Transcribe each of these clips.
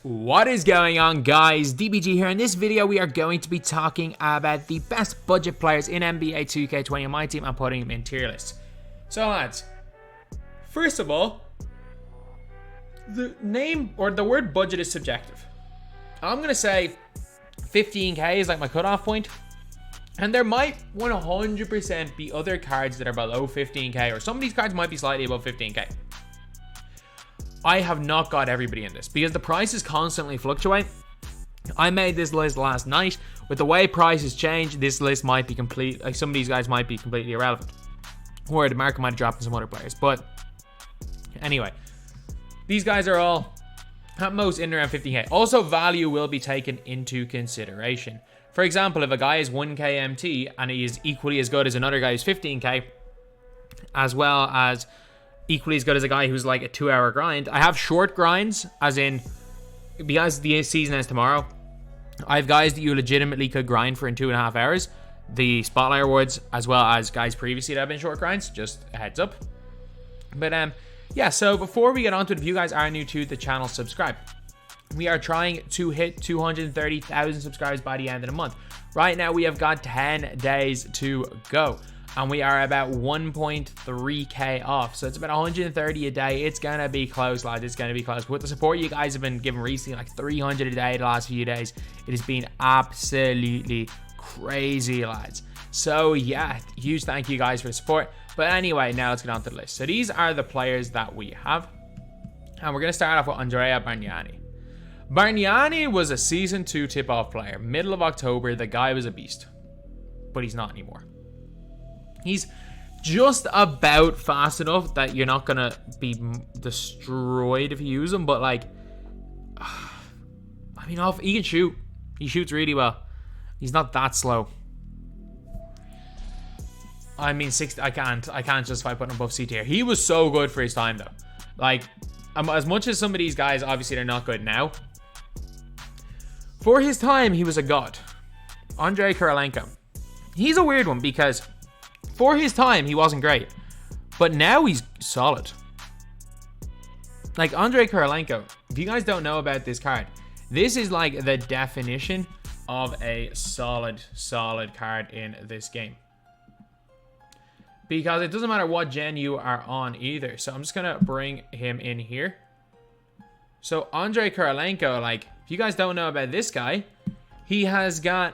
What is going on, guys? DBG here. In this video, we are going to be talking about the best budget players in NBA 2K21 MyTEAM and putting them in tier lists. So, lads, first of all, the name or the word budget is subjective. I'm going to say 15k is like my cutoff point, and there might 100% be other cards that are below 15k, or some of these cards might be slightly above 15k. I have not got everybody in this because the prices constantly fluctuate. I made this list last night. With the way prices change, this list might be complete. Like, some of these guys might be completely irrelevant, or the market might have dropped in some other players. But anyway, these guys are all at most in around 15k. Also, value will be taken into consideration. For example, if a guy is 1k MT and he is equally as good as another guy who's 15k, as well as equally as good as a guy who's like a 2-hour grind. I have short grinds, as in, because the season ends tomorrow, I have guys that you legitimately could grind for in 2.5 hours. The Spotlight Awards, as well as guys previously that have been short grinds, just a heads up. But yeah, so before we get on to it, if you guys are new to the channel, subscribe. We are trying to hit 230,000 subscribers by the end of the month. Right now, we have got 10 days to go, and we are about 1.3k off. So it's about 130 a day. It's going to be close, lads. It's going to be close. With the support you guys have been giving recently, like 300 a day the last few days, it has been absolutely crazy, lads. So yeah, huge thank you guys for the support. But anyway, now let's get on to the list. So these are the players that we have. And we're going to start off with Andrea Banyani. Banyani was a Season 2 tip-off player. Middle of October, the guy was a beast. But he's not anymore. He's just about fast enough that you're not going to be destroyed if you use him. But, like, I mean, he can shoot. He shoots really well. He's not that slow. I mean, I can't justify putting him above C tier. He was so good for his time, though. Like, as much as some of these guys, obviously, they're not good now. For his time, he was a god. Andrea Kurlanka. He's a weird one because for his time, he wasn't great. But now he's solid. Like, Andrea Kurlanko, if you guys don't know about this card, this is like the definition of a solid card in this game. Because it doesn't matter what gen you are on either. So I'm just going to bring him in here. So Andrea Kurlanko, like, if you guys don't know about this guy, he has got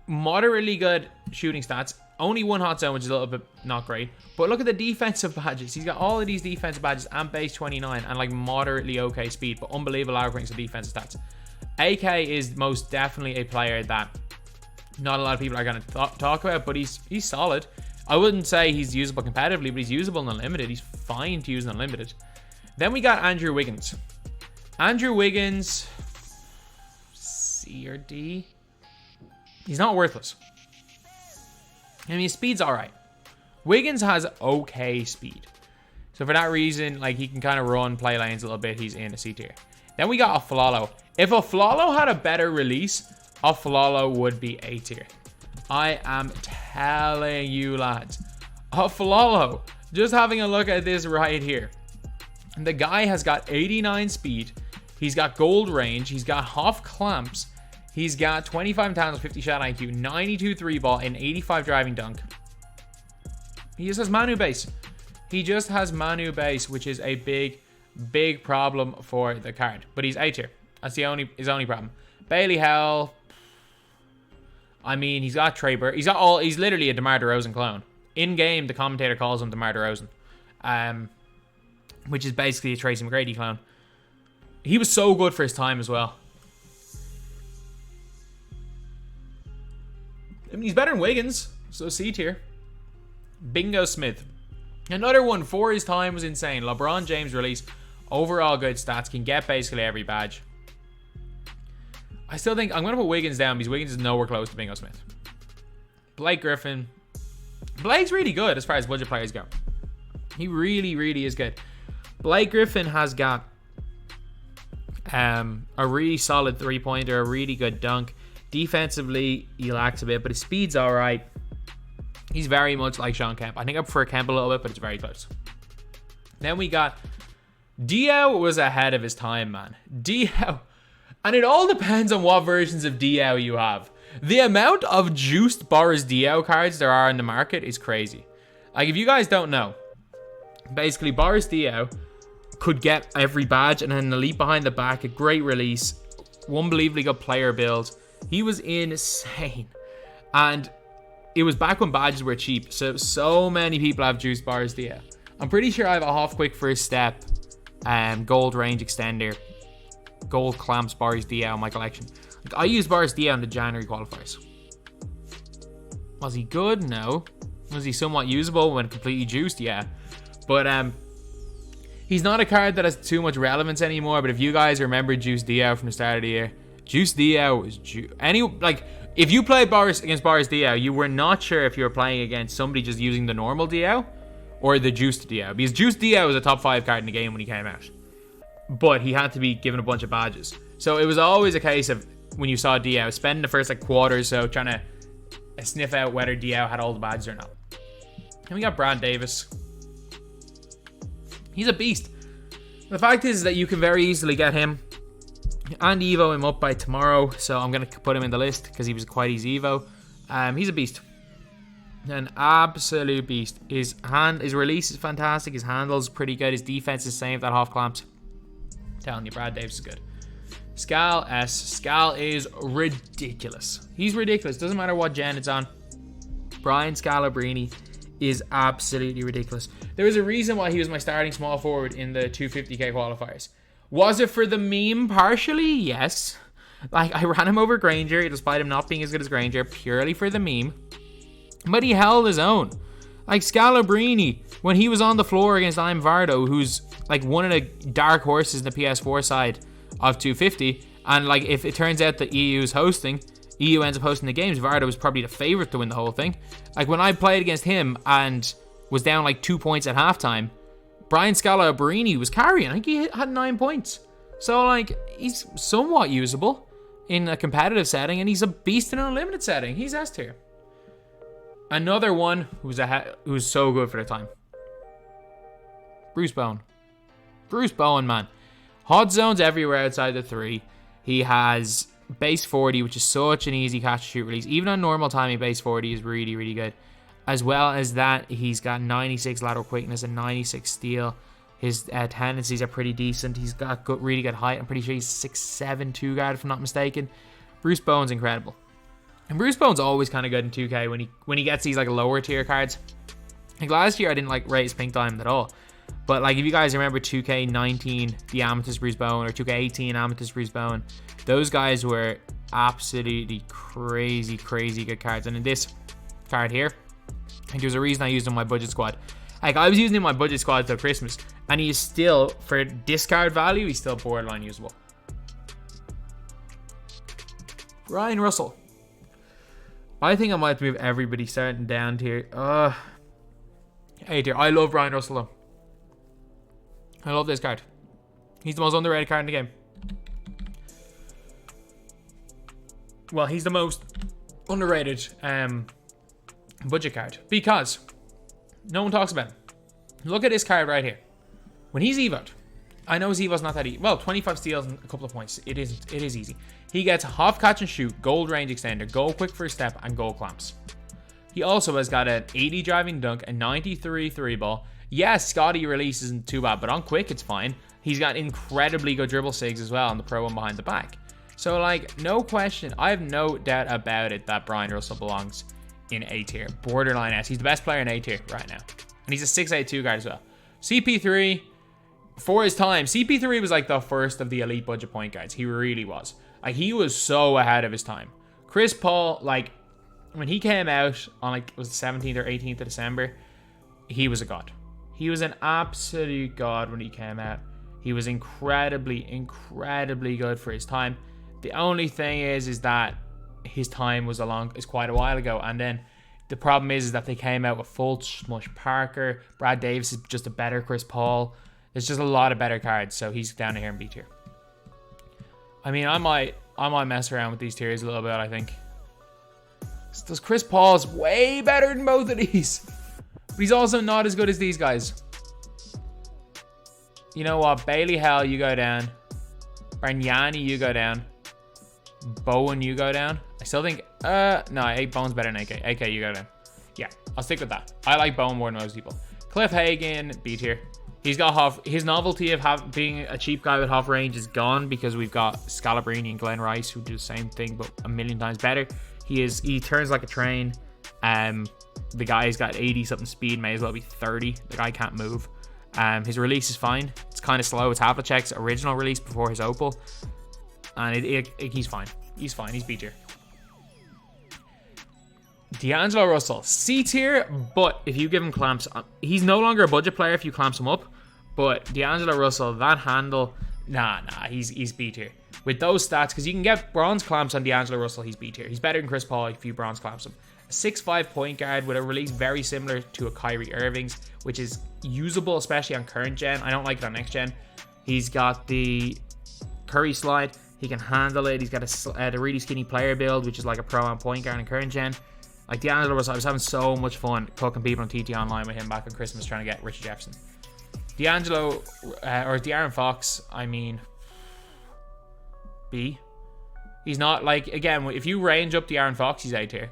moderately good shooting stats. Only one hot zone, which is a little bit not great. But look at the defensive badges. He's got all of these defensive badges and base 29 and like moderately okay speed, but unbelievable outranks of defensive stats. AK is most definitely a player that not a lot of people are going to talk about, but he's solid. I wouldn't say he's usable competitively, but he's usable in Unlimited. He's fine to use in Unlimited. Then we got Andrew Wiggins. Andrew Wiggins, C or D? He's not worthless. I mean, his speed's all right. Wiggins has okay speed. So for that reason, like, he can kind of run, play lanes a little bit. He's in a C tier. Then we got Aflalo. If Aflalo had a better release, Aflalo would be A tier. I am telling you, lads. Aflalo, just having a look at this right here. The guy has got 89 speed. He's got gold range. He's got half clamps. He's got 25 talents, 50 shot IQ, 92 3-ball, and 85 driving dunk. He just has Manu base. He just has Manu base, which is a big problem for the card. But he's A tier. That's his only problem. Bailey Hell. I mean, he's got Trey Burke. He's literally a DeMar DeRozan clone. In game, the commentator calls him DeMar DeRozan, which is basically a Tracy McGrady clone. He was so good for his time as well. I mean, he's better than Wiggins, so C tier. Bingo Smith. Another one for his time was insane. LeBron James release. Overall good stats. Can get basically every badge. I still think I'm going to put Wiggins down because Wiggins is nowhere close to Bingo Smith. Blake Griffin. Blake's really good as far as budget players go. He really is good. Blake Griffin has got a really solid three-pointer, a really good dunk. Defensively, he lacks a bit, but his speed's all right. He's very much like Sean Kemp. I think I prefer Kemp a little bit, but it's very close. Then we got Dio was ahead of his time, man. Dio And it all depends on what versions of Diaw you have. The amount of juiced Boris Diaw cards there are in the market is crazy. Like, if you guys don't know, basically Boris Diaw could get every badge and an elite behind the back, a great release, unbelievably good player build. He was insane. And it was back when badges were cheap, so many people have juiced Boris Diaw. I'm pretty sure I have a half quick first step, gold range extender, gold clamps Boris Diaw in my collection. Like, I used Boris Diaw in the January qualifiers. Was he good? No. Was he somewhat usable when completely juiced? Yeah. But he's not a card that has too much relevance anymore. But if you guys remember Juice Diaw from the start of the year, Juice Diaw was if you played against Boris Diaw, you were not sure if you were playing against somebody just using the normal Diaw or the juiced Diaw, because Juice Diaw was a top 5 card in the game when he came out, but he had to be given a bunch of badges. So it was always a case of, when you saw Diaw, spending the first quarter or so trying to sniff out whether Diaw had all the badges or not. And we got Brad Davis. He's a beast. The fact is that you can very easily get him and Evo him up by tomorrow, so I'm going to put him in the list because he was quite easy Evo. He's a beast. An absolute beast. His release is fantastic. His handle's pretty good. His defense is same with that half clamps. I'm telling you, Brad Davis is good. Skal S. Skal is ridiculous. He's ridiculous. Doesn't matter what gen it's on. Brian Scalabrine is absolutely ridiculous. There was a reason why he was my starting small forward in the 250k qualifiers. Was it for the meme? Partially, yes. Like, I ran him over Granger, despite him not being as good as Granger, purely for the meme. But he held his own. Like, Scalabrine, when he was on the floor against I'm Vardo, who's like one of the dark horses in the PS4 side of 250, and like, if it turns out that EU is hosting, EU ends up hosting the games, Vardo was probably the favorite to win the whole thing. Like, when I played against him and was down like 2 points at halftime, Brian Scalabrine was carrying. I think he had 9 points. So, like, he's somewhat usable in a competitive setting, and he's a beast in an unlimited setting. He's S tier. Another one who's so good for the time. Bruce Bowen. Bruce Bowen, man. Hot zones everywhere outside the 3. He has base 40, which is such an easy catch and shoot release. Even on normal timing, base 40 is really, really good. As well as that, he's got 96 lateral quickness and 96 steal. His tendencies are pretty decent. He's got really good height. I'm pretty sure he's 6'7", 2 guard, if I'm not mistaken. Bruce Bowen's incredible. And Bruce Bowen's always kind of good in 2K when he gets these like lower tier cards. Like last year, I didn't like rate his pink diamond at all. But like, if you guys remember 2K19, the Amethyst Bruce Bowen, or 2K18 Amethyst Bruce Bowen, those guys were absolutely crazy, crazy good cards. And in this card here, I think there's a reason I used him in my budget squad. Like, I was using him in my budget squad till Christmas, and he is still, for discard value, he's still borderline usable. Ryan Russell. I think I might move everybody starting down tier. A tier. I love Ryan Russell though. I love this card. He's the most underrated card in the game. Well, he's the most underrated budget card because no one talks about him. Look at this card right here. When he's evoed, I know his evo's not that easy. Well, 25 steals and a couple of points. It is easy. He gets half catch and shoot, gold range extender, gold quick first step, and gold clamps. He also has got an 80 driving dunk, a 93 3 ball. Yes, Scotty release isn't too bad, but on quick it's fine. He's got incredibly good dribble sigs as well on the pro one behind the back. So like, no question, I have no doubt about it that Brian Russell belongs in A tier. Borderline S. He's the best player in A tier right now. And he's a 6'8" guard as well. CP3, for his time, CP3 was like the first of the elite budget point guards. He really was. Like, he was so ahead of his time. Chris Paul, like, when he came out on like, was it 17th or 18th of December, he was a god. He was an absolute god when he came out. He was incredibly, incredibly good for his time. The only thing is that his time was quite a while ago, and then the problem is that they came out with Fultz, Smush Parker, Brad Davis is just a better Chris Paul. There's just a lot of better cards, so he's down here in B tier. I mean, I might mess around with these tiers a little bit, I think. Because Chris Paul's way better than both of these. But he's also not as good as these guys. You know what? Bailey Hell, you go down. Banyani, you go down. Bowen, you go down. I still think, no, Bowen's better than AK. AK, you go down. Yeah, I'll stick with that. I like Bowen more than most people. Cliff Hagan, B tier. He's got half, his novelty of being a cheap guy with half range is gone because we've got Scalabrine and Glenn Rice who do the same thing but a million times better. He turns like a train. The guy's got 80 something speed, may as well be 30. The guy can't move. His release is fine. It's kind of slow. It's Havlicek's original release before his Opal. And he's fine. He's fine. He's B tier. D'Angelo Russell, C tier, but if you give him clamps, he's no longer a budget player if you clamps him up. But D'Angelo Russell, that handle, nah, he's B tier. With those stats, because you can get bronze clamps on D'Angelo Russell, he's B tier. He's better than Chris Paul if you bronze clamps him. A 6'5" point guard with a release very similar to a Kyrie Irving's, which is usable, especially on current gen. I don't like it on next gen. He's got the Curry slide. He can handle it. He's got the really skinny player build, which is like a pro on point guard in current gen. Like D'Angelo Russell, I was having so much fun cooking people on TT Online with him back on Christmas trying to get Richie Jefferson. D'Angelo, or De'Aaron Fox, I mean, B. He's not like, again, if you range up De'Aaron Fox, he's A tier.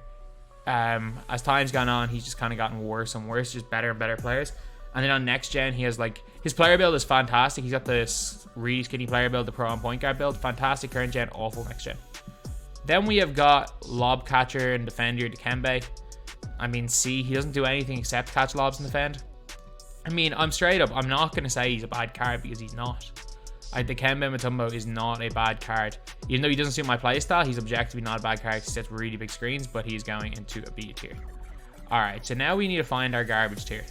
As time's gone on, he's just kind of gotten worse and worse, just better and better players. And then on next gen, he has like, his player build is fantastic. He's got this really skinny player build, the pro and point guard build. Fantastic current gen, awful next gen. Then we have got lob catcher and defender Dikembe. I mean, C, he doesn't do anything except catch lobs and defend. I mean, I'm straight up, I'm not going to say he's a bad card because he's not. Dikembe Mutombo is not a bad card. Even though he doesn't suit my playstyle, he's objectively not a bad card because he sets really big screens, but he's going into a B tier. Alright, so now we need to find our garbage tier.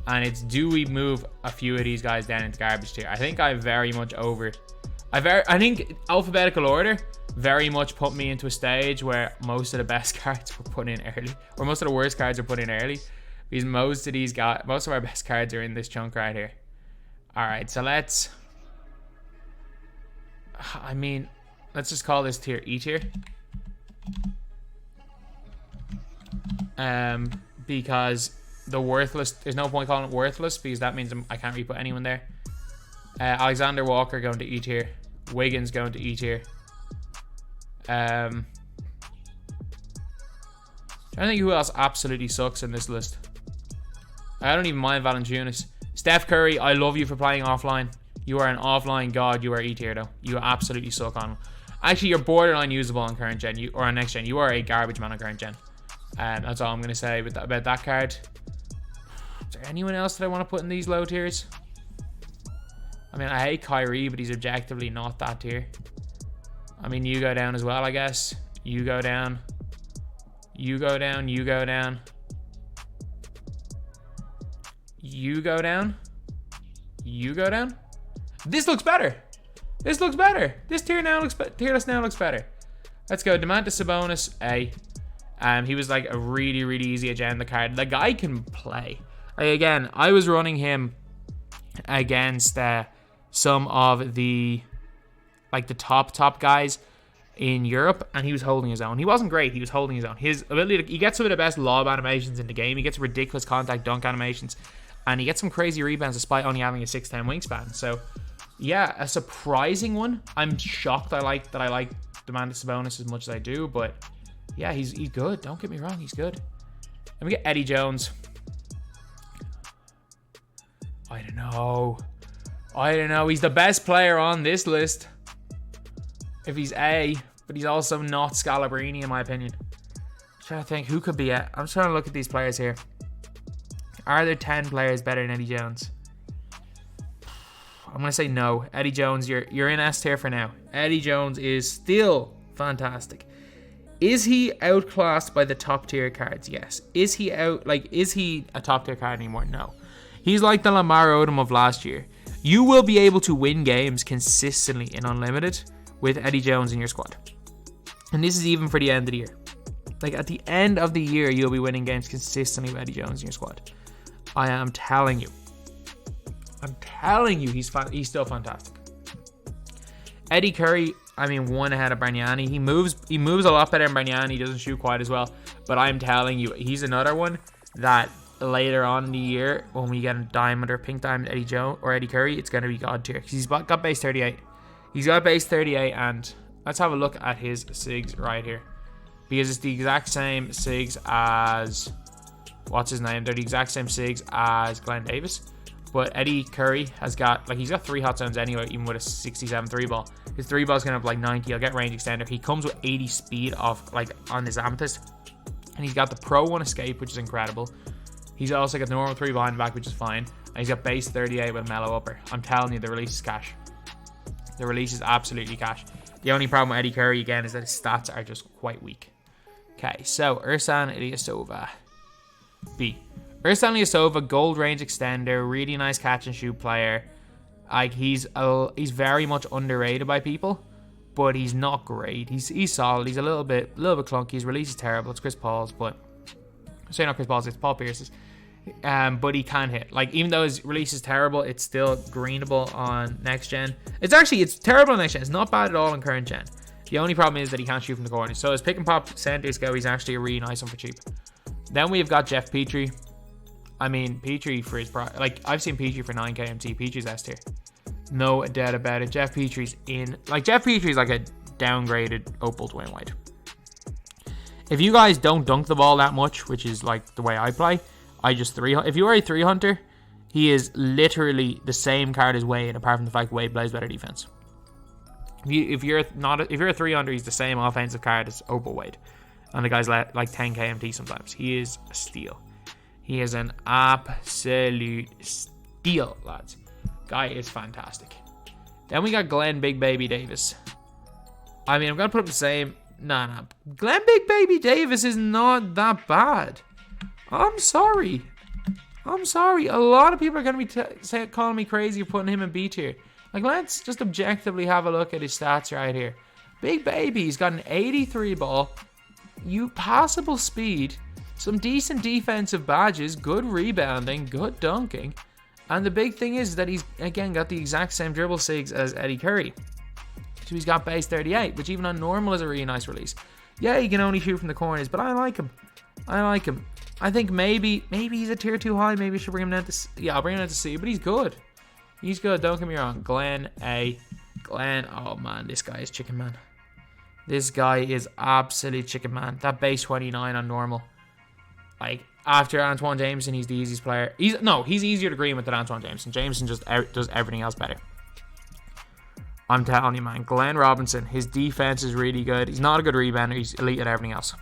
And it's, do we move a few of these guys down into garbage tier? I think I very much I think alphabetical order very much put me into a stage where most of the best cards were put in early, or most of the worst cards are put in early, because most of our best cards are in this chunk right here. Alright, so let's just call this tier E tier. Because the worthless, there's no point calling it worthless because that means I can't really put anyone there. Alexander Walker going to E tier. Wiggins going to E tier. Trying to think who else absolutely sucks in this list. I don't even mind Valanciunas. Steph Curry, I love you for playing offline. You are an offline god. You are E tier though. You absolutely suck on him. Actually, you're borderline usable on current gen, or on next gen. You are a garbage man on current gen. That's all I'm going to say about that card. Is there anyone else that I want to put in these low tiers? I mean, I hate Kyrie, but he's objectively not that tier. I mean, you go down as well, I guess. You go down. You go down. You go down. You go down. You go down. This looks better. This looks better. This tier list now looks better. Let's go. Domantas Sabonis, A. He was like a really, really easy agenda card. The guy can play. Like, again, I was running him against some of the like the top guys in Europe, and he was holding his own. He wasn't great. He was holding his own. His ability he gets some of the best lob animations in the game. He gets ridiculous contact dunk animations, and he gets some crazy rebounds despite only having a 6'10" wingspan. So, yeah, a surprising one. I'm shocked I like Domantas Sabonis as much as I do, but yeah, he's good. Don't get me wrong, he's good. Let me get Eddie Jones. I don't know. He's the best player on this list. If he's A, but he's also not Scalabrine in my opinion. I'm trying to think who could be at. I'm trying to look at these players here. Are there 10 players better than Eddie Jones? I'm gonna say no. Eddie Jones, you're in S tier for now. Eddie Jones is still fantastic. Is he outclassed by the top tier cards? Yes. Is he a top tier card anymore? No. He's like the Lamar Odom of last year. You will be able to win games consistently in Unlimited with Eddie Jones in your squad. And this is even for the end of the year. Like, at the end of the year, you'll be winning games consistently with Eddie Jones in your squad. I am telling you. He's still fantastic. Eddie Curry, I mean, one ahead of Banyani. He moves a lot better than Banyani. He doesn't shoot quite as well. But I'm telling you, he's another one that later on in the year, when we get a diamond or pink diamond Eddie Curry, it's going to be god tier. Because he's got base 38. He's got base 38 and Let's have a look at his SIGs right here. Because it's the exact same SIGs as... What's his name? They're the exact same SIGs as Glenn Davis. But Eddie Curry has got... Like, he's got 3 hot zones anyway, even with a 67 3-ball. His 3-ball's going to have, like, 90. He'll get range extender. He comes with 80 speed off, like, on his Amethyst. And he's got the Pro 1 escape, which is incredible. He's also got the normal 3 behind the back, which is fine. And he's got base 38 with mellow upper. I'm telling you, the release is cash. The release is absolutely cash. The only problem with Eddie Curry, again, is that his stats are just quite weak. Okay, so Ersan Ilyasova. B. Ersan Ilyasova, gold range extender, really nice catch and shoot player. Like, he's very much underrated by people, but he's not great. He's solid. He's a little bit clunky. His release is terrible. It's Chris Paul's, but sorry, not Chris Paul's. It's Paul Pierce's. But he can hit. Like, even though his release is terrible, it's still greenable on next gen. It's terrible on next gen. It's not bad at all on current gen. The only problem is that he can't shoot from the corner. So as pick and pop centers go, he's actually a really nice one for cheap. Then we've got Jeff Petrie. I mean, Petrie for his price. Like, I've seen Petrie for 9 KMT. Petrie's S tier. No doubt about it. Jeff Petrie's in. Like, Jeff Petrie's like a downgraded Opal Dwayne White. If you guys don't dunk the ball that much, which is like the way I play, if you are a 3 hunter, he is literally the same card as Wade, apart from the fact Wade plays better defense. If you're a 3 hunter, he's the same offensive card as Opal Wade. And the guy's like 10 KMT sometimes. He is a steal. He is an absolute steal, lads. Guy is fantastic. Then we got Glenn Big Baby Davis. I mean, I'm going to put up the same. Nah. Glenn Big Baby Davis is not that bad. I'm sorry. A lot of people are going to be calling me crazy for putting him in B tier. Like, let's just objectively have a look at his stats right here. Big Baby, he's got an 83 ball, passable speed, some decent defensive badges, good rebounding, good dunking. And the big thing is that he's, again, got the exact same dribble SIGs as Eddie Curry. So he's got base 38, which even on normal is a really nice release. Yeah, he can only shoot from the corners, but I like him. I think maybe he's a tier too high. Maybe I should bring him down to C. Yeah, I'll bring him down to C, but he's good. He's good, don't get me wrong. Glenn, oh man, this guy is chicken man. This guy is absolute chicken man. That base 29 on normal. Like, after Antoine Jameson, he's the easiest player. He's easier to green with than Antoine Jameson. Jameson just does everything else better. I'm telling you, man. Glenn Robinson, his defense is really good. He's not a good rebounder. He's elite at everything else.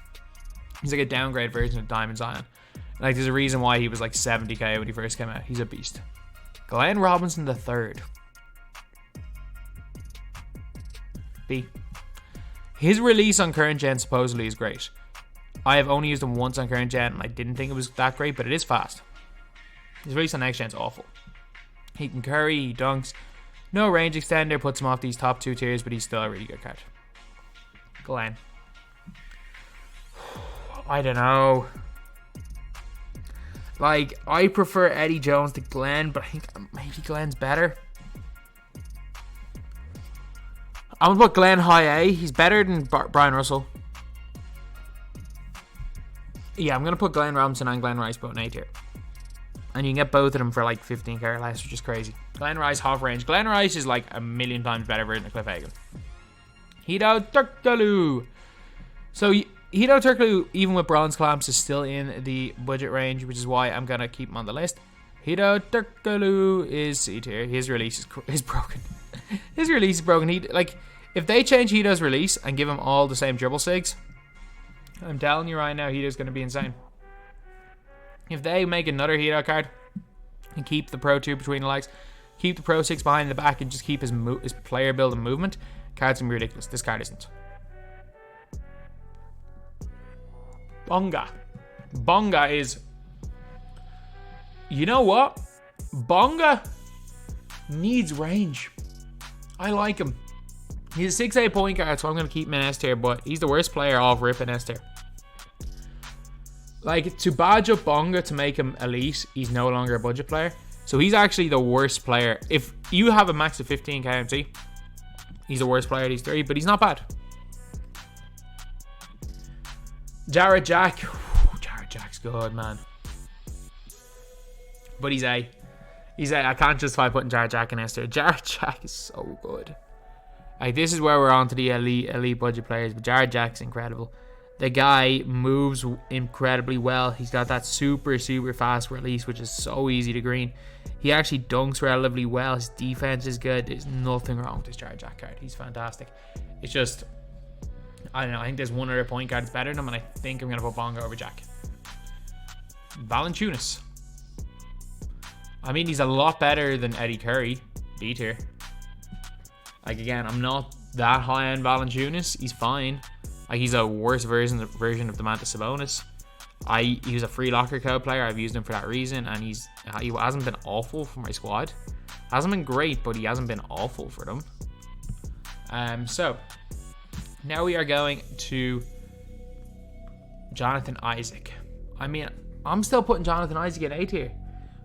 He's like a downgrade version of Diamond Zion. Like, there's a reason why he was like 70k when he first came out. He's a beast. Glenn Robinson III. B. His release on current gen supposedly is great. I have only used him once on current gen and I didn't think it was that great, but it is fast. His release on next gen is awful. He can curry, he dunks. No range extender, puts him off these top 2 tiers, but he's still a really good card. Glenn. I don't know. Like, I prefer Eddie Jones to Glenn, but I think maybe Glenn's better. I'm going to put Glenn high A. He's better than Brian Russell. Yeah, I'm going to put Glenn Robinson and Glenn Rice both in A tier. And you can get both of them for like 15k or less, which is crazy. Glenn Rice, half range. Glenn Rice is like a million times better version of Cliff Hagan. Hedo Turkoglu. So Hedo Turkoglu, even with bronze clamps, is still in the budget range, which is why I'm going to keep him on the list. Hedo Turkoglu is C tier. His release is broken. His release is broken. If they change Hedo's release and give him all the same dribble SIGs, I'm telling you right now, Hedo's going to be insane. If they make another Hedo card and keep the Pro 2 between the legs, keep the Pro 6 behind the back, and just keep his player build and movement, card's going to be ridiculous. This card isn't. Bonga. Bonga is... You know what? Bonga needs range. I like him. He's a 6'8" point guard, so I'm going to keep him in S tier, but he's the worst player off rip in S tier. Like, to badge up Bonga to make him elite, he's no longer a budget player. So he's actually the worst player. If you have a max of 15 KMT, he's the worst player of these 3, but he's not bad. Jared Jack. Jared Jack's good, man. But he's A. I can't justify putting Jared Jack in S tier. Jared Jack is so good. Like, this is where we're on to the elite budget players. But Jarrett Jack's incredible. The guy moves incredibly well. He's got that super fast release, which is so easy to green. He actually dunks relatively well. His defense is good. There's nothing wrong with this Jarrett Jack card. He's fantastic. It's just, I don't know. I think there's one other point guard that's better than him, and I think I'm going to put Bonga over Jack. Valanciunas. I mean, he's a lot better than Eddie Curry. B tier. Like, again, I'm not that high on Valanciunas. He's fine. Like, he's a worse version of the Mantis Sabonis. He was a free locker code player. I've used him for that reason, and he hasn't been awful for my squad. Hasn't been great, but he hasn't been awful for them. So now we are going to Jonathan Isaac. I mean, I'm still putting Jonathan Isaac at A tier.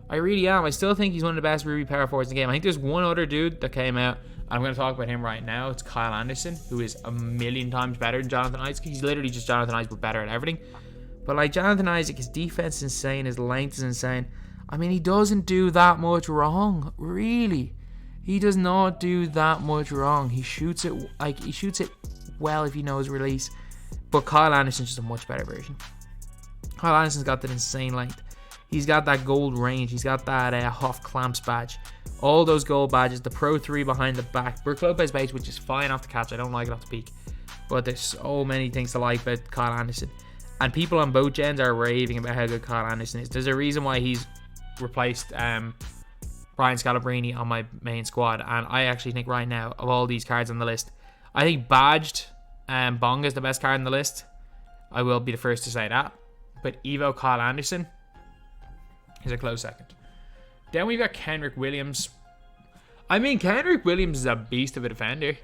I really am. I still think he's one of the best Ruby power forwards in the game. I think there's one other dude that came out. I'm going to talk about him right now. It's Kyle Anderson, who is a million times better than Jonathan Isaac. He's literally just Jonathan Isaac, but better at everything. But like Jonathan Isaac, his defense is insane. His length is insane. I mean, he doesn't do that much wrong, really. He does not do that much wrong. He shoots it well if you know his release. But Kyle Anderson's just a much better version. Kyle Anderson's got that insane length. He's got that gold range. He's got that Huff Clamps badge. All those gold badges. The Pro 3 behind the back. Brook Lopez base, which is fine off the catch. I don't like it off the peak. But there's so many things to like about Kyle Anderson. And people on both gens are raving about how good Kyle Anderson is. There's a reason why he's replaced Brian Scalabrine on my main squad. And I actually think right now, of all these cards on the list, I think badged Bonga is the best card on the list. I will be the first to say that. But Evo Kyle Anderson is a close second. Then we've got Kenrich Williams. I mean, Kenrich Williams is a beast of a defender.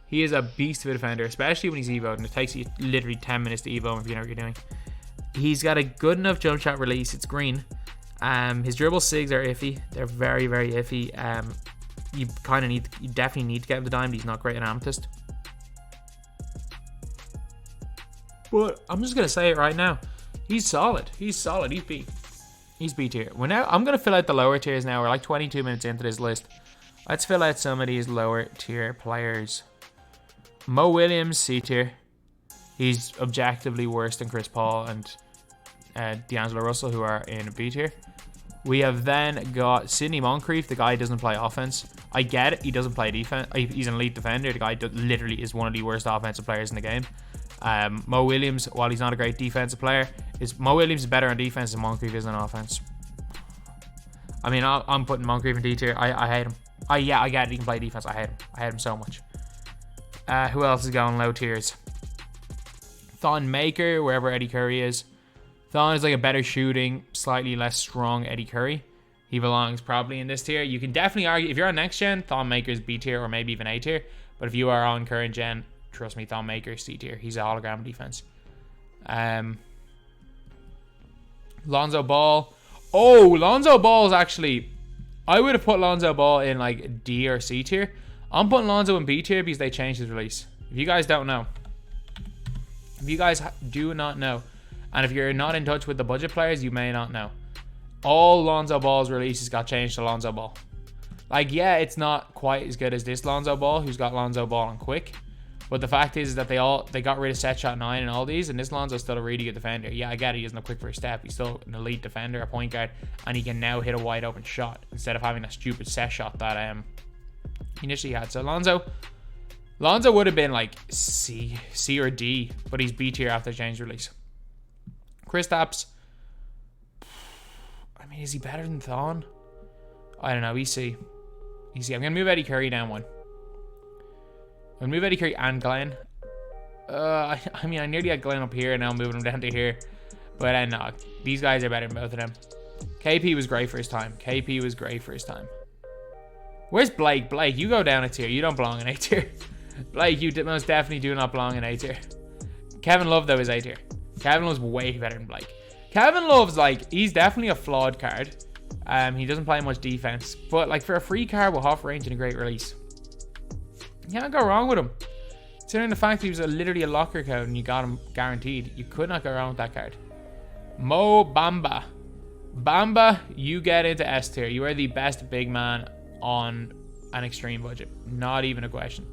He is a beast of a defender, especially when he's evoed, and it takes you literally 10 minutes to evo if you know what you're doing. He's got a good enough jump shot release. It's green. His dribble sigs are iffy. They're very, very iffy. You definitely need to get him the dime. He's not great at Amethyst. But I'm just gonna say it right now. He's solid. He's solid. He's B. He's B tier. I'm gonna fill out the lower tiers now. We're like 22 minutes into this list. Let's fill out some of these lower tier players. Mo Williams, C tier. He's objectively worse than Chris Paul and D'Angelo Russell, who are in B tier. We have then got Sidney Moncrieff. The guy doesn't play offense. I get it. He doesn't play defense. He's an elite defender. The guy literally is one of the worst offensive players in the game. Mo Williams, while he's not a great defensive player, Mo Williams is better on defense than Moncrieff is on offense. I mean, I'm putting Moncrieff in D tier. I hate him. Yeah, I get it. He can play defense. I hate him. I hate him so much. Who else is going low tiers? Thon Maker, wherever Eddie Curry is. Thon is like a better shooting, slightly less strong Eddie Curry. He belongs probably in this tier. You can definitely argue, if you're on next gen, Thon Maker's B tier or maybe even A tier. But if you are on current gen, trust me, Thon Maker's C tier. He's a hologram defense. Lonzo Ball. Oh, Lonzo Ball is actually... I would have put Lonzo Ball in like D or C tier. I'm putting Lonzo in B tier because they changed his release. If you guys don't know. If you guys do not know. And if you're not in touch with the budget players, you may not know. All Lonzo Ball's releases got changed to Lonzo Ball. Like, yeah, it's not quite as good as this Lonzo Ball, who's got Lonzo Ball on quick. But the fact is that they got rid of set shot 9 and all these, and this Lonzo's still a really good defender. Yeah, I get it. He doesn't have quick first step. He's still an elite defender, a point guard, and he can now hit a wide open shot instead of having a stupid set shot that he initially had. So Lonzo would have been like C or D, but he's B tier after change release. Kristaps, I mean, is he better than Thon? I don't know. He's C. He's C. I'm gonna move Eddie Curry down one. I'm gonna move Eddie Curry and Glenn. I mean, I nearly had Glenn up here, and now I'm moving him down to here. But no, these guys are better than both of them. KP was great for his time. KP was great for his time. Where's Blake? Blake, you go down a tier. You don't belong in A tier. Blake, you most definitely do not belong in A tier. Kevin Love, though, is A tier. Kevin Love's way better than Blake. Kevin Love's like, he's definitely a flawed card. He doesn't play much defense. But like for a free card with half range and a great release, you can't go wrong with him. Considering the fact he was literally a locker code and you got him guaranteed, you could not go wrong with that card. Mo Bamba. Bamba, you get into S tier. You are the best big man on an extreme budget. Not even a question.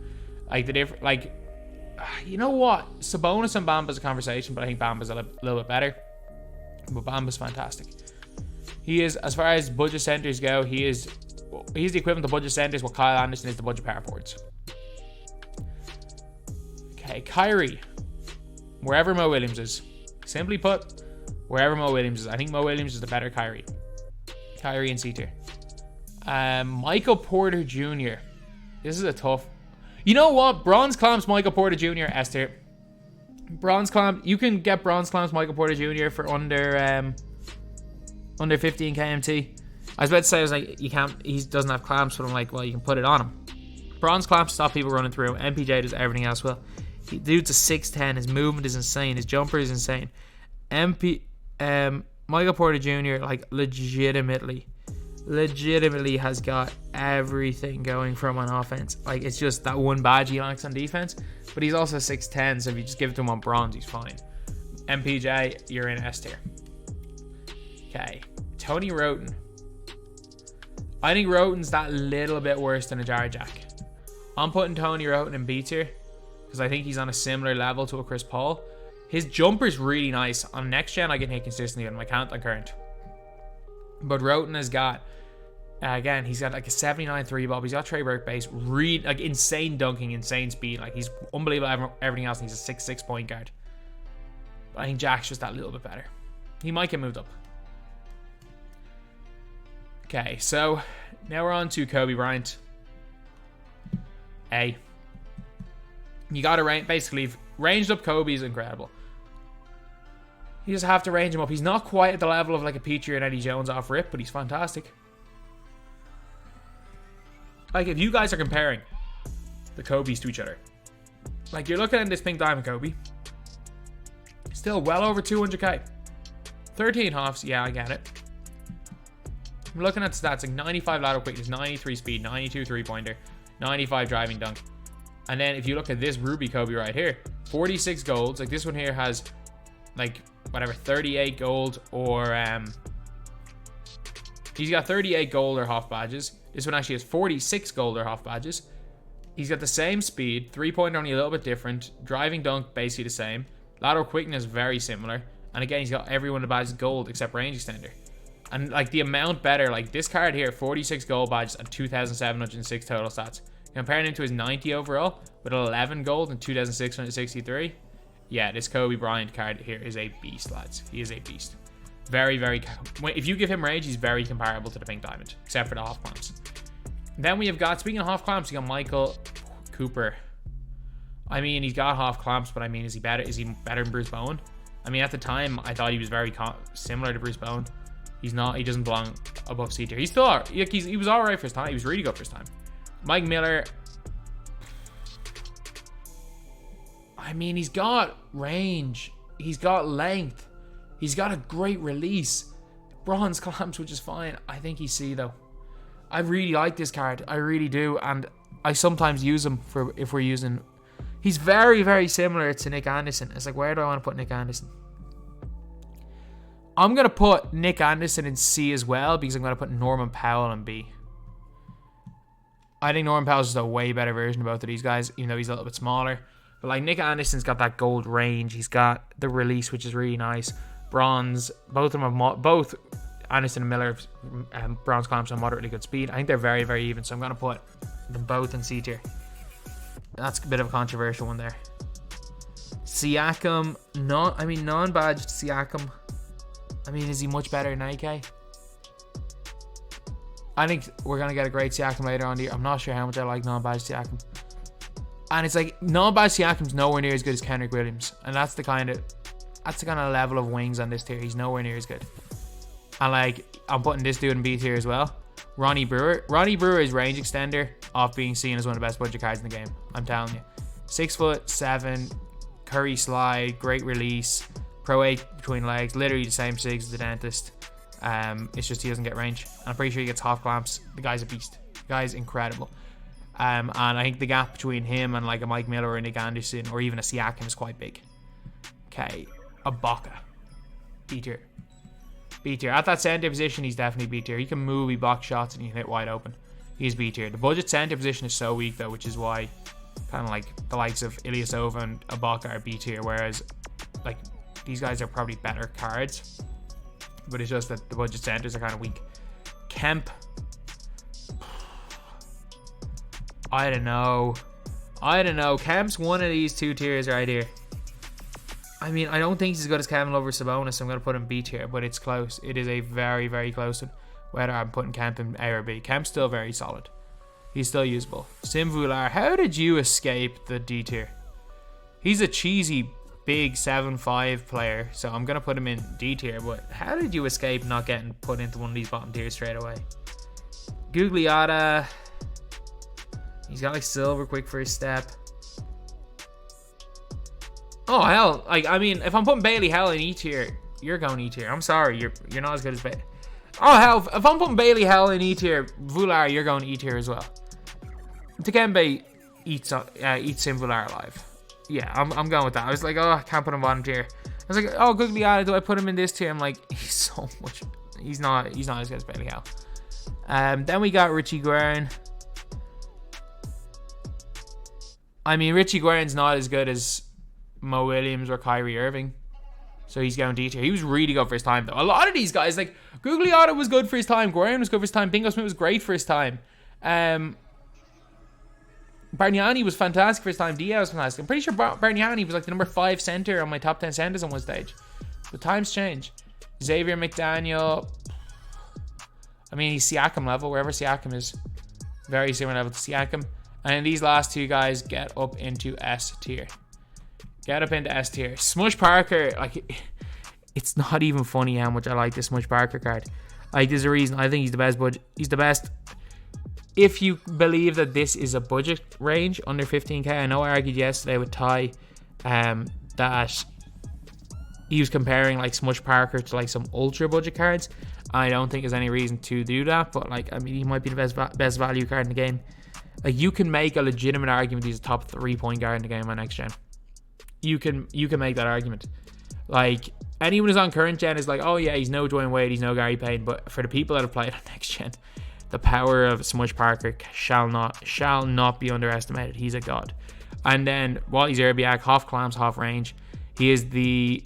Like the different, like, you know what? Sabonis and Bamba's a conversation, but I think Bamba's a little bit better. But Bamba's fantastic. He is, as far as budget centers go, he's the equivalent to budget centers what Kyle Anderson is to budget power forwards. Okay, Kyrie. Wherever Mo Williams is. Simply put, wherever Mo Williams is. I think Mo Williams is the better Kyrie. Kyrie and C tier. Michael Porter Jr. This is a tough. You know what? Bronze clamps Michael Porter Jr. S tier. Bronze clamp. You can get bronze clamps Michael Porter Jr. for under 15 kmt. I was about to say, I was like, you can't. He doesn't have clamps, but I'm like, well, you can put it on him. Bronze clamps stop people running through. MPJ does everything else well. Dude's a 6'10". His movement is insane. His jumper is insane. Michael Porter Jr. like legitimately has got everything going from on offense. Like, it's just that one badge he likes on defense, but he's also 6'10", so if you just give it to him on bronze, he's fine. MPJ, you're in S tier. Okay, Tony Rhoden. I think Rhoden's that little bit worse than a Jar Jack. I'm putting Tony Rhoden in B tier because I think he's on a similar level to a Chris Paul. His jumper's really nice. On next gen, I can hit consistently on my count on current. But Rhoden has got, again, he's got like a 79 3-ball. He's got Trey Burke base, like insane dunking, insane speed. Like, he's unbelievable everything else, and he's a 6'6" point guard. But I think Jack's just that little bit better. He might get moved up. Okay, so now we're on to Kobe Bryant. A. You got to basically ranged up Kobe is incredible. You just have to range him up. He's not quite at the level of like a Petrie and Eddie Jones off rip, but he's fantastic. Like, if you guys are comparing the Kobe's to each other, like, you're looking at this pink diamond Kobe, still well over 200k. 13 halves, yeah, I get it. I'm looking at stats like 95 lateral quickness, 93 speed, 92 three-pointer, 95 driving dunk. And then if you look at this Ruby Kobe right here, 46 golds. Like, this one here has like whatever 38 gold or he's got 38 gold or half badges. This one actually has 46 gold or half badges. He's got the same speed, three-pointer only a little bit different, driving dunk basically the same, lateral quickness very similar, and again he's got everyone that badges gold except range extender. And like the amount better, like this card here, 46 gold badges and 2,706 total stats. Comparing him to his 90 overall with 11 gold and 2,663. Yeah, this Kobe Bryant card here is a beast, lads. He is a beast. Very, very... If you give him range, he's very comparable to the pink diamond, except for the half clamps. Then we have got, speaking of half clamps, we got Michael Cooper. I mean, he's got half clamps, but I mean, is he better than Bruce Bowen? I mean, at the time, I thought he was very similar to Bruce Bowen. He's not. He doesn't belong above C tier. He's still he was all right for his time. He was really good for his time. Mike Miller. I mean, he's got range. He's got length. He's got a great release. Bronze clamps, which is fine. I think he's C though. I really like this card. I really do, and I sometimes use him for if we're using. He's very, very similar to Nick Anderson. It's like, where do I want to put Nick Anderson? I'm going to put Nick Anderson in C as well because I'm going to put Norman Powell in B. I think Norman Powell's just a way better version of both of these guys, even though he's a little bit smaller. But like, Nick Anderson's got that gold range. He's got the release, which is really nice. Bronze. Both of them have both Anderson and Miller bronze clamps on moderately good speed. I think they're very, very even, so I'm going to put them both in C tier. That's a bit of a controversial one there. Siakam, non-badged Siakam. I mean, is he much better than AK? I think we're going to get a great Siakam later on the year. I'm not sure how much I like non-badged Siakam. And it's like, non-badged Siakam's nowhere near as good as Kendrick Williams. And that's the kind of level of wings on this tier. He's nowhere near as good. And like, I'm putting this dude in B tier as well. Ronnie Brewer. Ronnie Brewer is range extender off being seen as one of the best budget cards in the game. I'm telling you. 6'7", Curry slide, great release, Pro 8 between legs, literally the same SIGs as the dentist. It's just he doesn't get range. I'm pretty sure he gets half clamps. The guy's a beast. The guy's incredible. And I think the gap between him and like a Mike Miller or a Nick Anderson or even a Siakam is quite big. Okay, Ibaka. B tier. B tier. At that center position, he's definitely B tier. He can move, he box shots, and he can hit wide open. He's B tier. The budget center position is so weak though, which is why Kind of like the likes of Ilyasova and Ibaka are B tier, whereas like these guys are probably better cards. But it's just that the budget centers are kind of weak. Kemp. I don't know. Kemp's one of these 2 tiers right here. I mean, I don't think he's as good as Kevin Love or Sabonis, so I'm going to put him B tier, but it's close. It is a very, very close one, whether I'm putting Kemp in A or B. Kemp's still very solid. He's still usable. Sim Vular, how did you escape the D tier? He's a cheesy, big 7'5" player, so I'm going to put him in D tier, but how did you escape not getting put into one of these bottom tiers straight away? Gugliotta, he's got like silver quick first step. Oh hell, like I mean, if I'm putting Bailey Hell in E tier, you're going E tier. I'm sorry, you're not as good as Bailey. Oh hell, if I'm putting Bailey Hell in E tier, Vular, you're going E tier as well. Dikembe eats Sim Vular alive. Yeah, I'm going with that. I was like, oh, I can't put him bottom tier. I was like, oh, Gugliotta, do I put him in this tier? I'm like, he's not as good as Bailey Hell. Then we got Richie Graham. I mean, Richie Graham's not as good as Mo Williams or Kyrie Irving, so he's going D tier. He was really good for his time though. A lot of these guys, like Gugliotta was good for his time, Graham was good for his time, Bingo Smith was great for his time, Banyani was fantastic for his time, Diaz was fantastic. I'm pretty sure Banyani was like the number 5 center on my top 10 centers on one stage. But times change. Xavier McDaniel, I mean, he's Siakam level, wherever Siakam is, very similar level to Siakam. And these last 2 guys get up into S tier. Smush Parker, like, it's not even funny how much I like this Smush Parker card. Like, there's a reason. I think he's the best budget. He's the best. If you believe that this is a budget range under 15k, I know I argued yesterday with Ty that he was comparing like Smush Parker to like some ultra budget cards. I don't think there's any reason to do that, but like, I mean, he might be the best value card in the game. Like, you can make a legitimate argument he's a top 3-point guard in the game on next gen. You can make that argument. Like, anyone who's on current gen is like, oh yeah, he's no Dwayne Wade, he's no Gary Payton, but for the people that have played on next gen, the power of Smush Parker shall not be underestimated. He's a god. And then Wally Zerbiak, half clamps, half range. He is the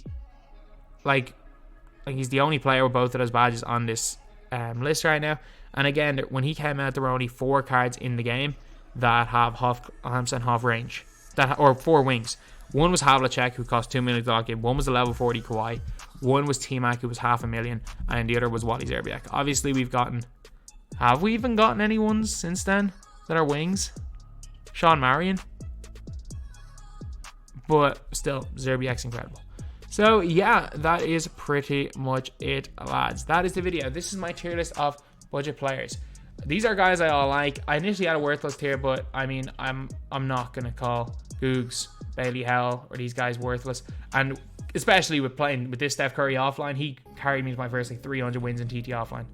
he's the only player with both of those badges on this list right now. And again, when he came out, there were only 4 cards in the game that have half clamps and half range, or 4 wings. One was Havlicek, who cost 2 million to lock in. One was a level 40 Kawhi. One was T-Mac, who was $500,000, and the other was Wally Zerbiak. Obviously, have we even gotten any ones since then that are wings? Sean Marion. But still, Zerbiak's incredible. So yeah, that is pretty much it, lads. That is the video. This is my tier list of budget players. These are guys I all like. I initially had a worthless tier, but I mean, I'm not gonna call Googs, Bailey Hell, or these guys worthless. And especially with playing with this Steph Curry offline, he carried me to my first like 300 wins in TT offline.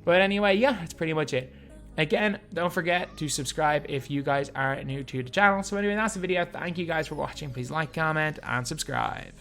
But anyway, yeah, that's pretty much it. Again, don't forget to subscribe if you guys are new to the channel. So anyway, that's the video. Thank you guys for watching. Please like, comment, and subscribe.